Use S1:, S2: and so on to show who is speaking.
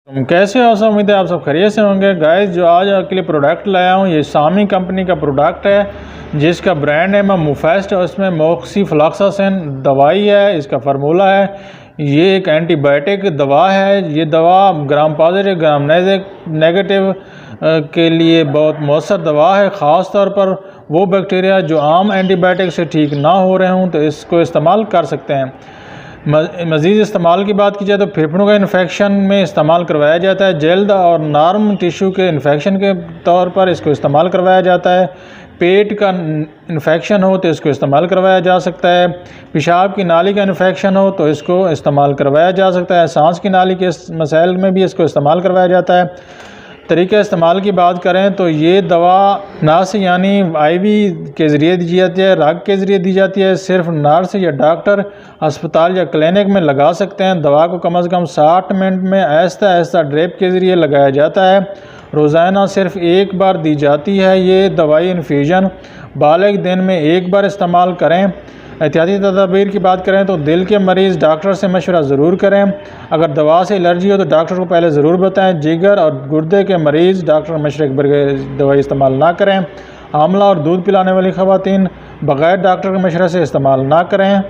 S1: कैसे हो सब, उम्मीद है आप सब खैरियत से होंगे। गाइस जो आज आपके लिए प्रोडक्ट लाया हूँ ये सामी कंपनी का प्रोडक्ट है जिसका ब्रांड है मुफेस्ट और उसमें मोक्सीफ्लॉक्सासिन दवाई है, इसका फार्मूला है। ये एक एंटीबायोटिक दवा है। ये दवा ग्राम पॉजिटिव ग्राम नेगेटिव के लिए बहुत मौसर दवा है। ख़ास तौर पर वो बैक्टीरिया जो आम एंटीबायोटिक से ठीक ना हो रहे हों तो इसको इस्तेमाल कर सकते हैं। मज़ीद इस्तेमाल की बात की जाए तो फेफड़ों का इन्फेक्शन में इस्तेमाल करवाया जाता है। जल्द और नॉर्म टिश्यू के इन्फेक्शन के तौर पर इसको इस्तेमाल करवाया जाता है। पेट का इन्फेक्शन हो तो इसको इस्तेमाल करवाया जा सकता है। पेशाब की नाली का इन्फेक्शन हो तो इसको इस्तेमाल करवाया जा सकता है। सांस की नाली के मसाइल में भी इसको इस्तेमाल करवाया जाता है। तरीक़ा इस्तेमाल की बात करें तो ये दवा नर्स यानी आईवी के ज़रिए दी जाती है, रग के ज़रिए दी जाती है। सिर्फ नर्स या डॉक्टर अस्पताल या क्लिनिक में लगा सकते हैं। दवा को कम से कम 60 मिनट में आहिस्ता आहिस्ता ड्रिप के ज़रिए लगाया जाता है। रोज़ाना सिर्फ एक बार दी जाती है। ये दवाई इन्फ्यूजन बालिग दिन में एक बार इस्तेमाल करें। एहतियाती तदाबीर की बात करें तो दिल के मरीज़ डॉक्टर से मशवरा ज़रूर करें। अगर दवा से एलर्जी हो तो डॉक्टर को पहले ज़रूर बताएं। जिगर और गुर्दे के मरीज़ डॉक्टर मशवरे के बगैर दवाई इस्तेमाल ना करें। आमला और दूध पिलाने वाली ख़वातीन बग़ैर डॉक्टर के मशवरे से इस्तेमाल ना करें।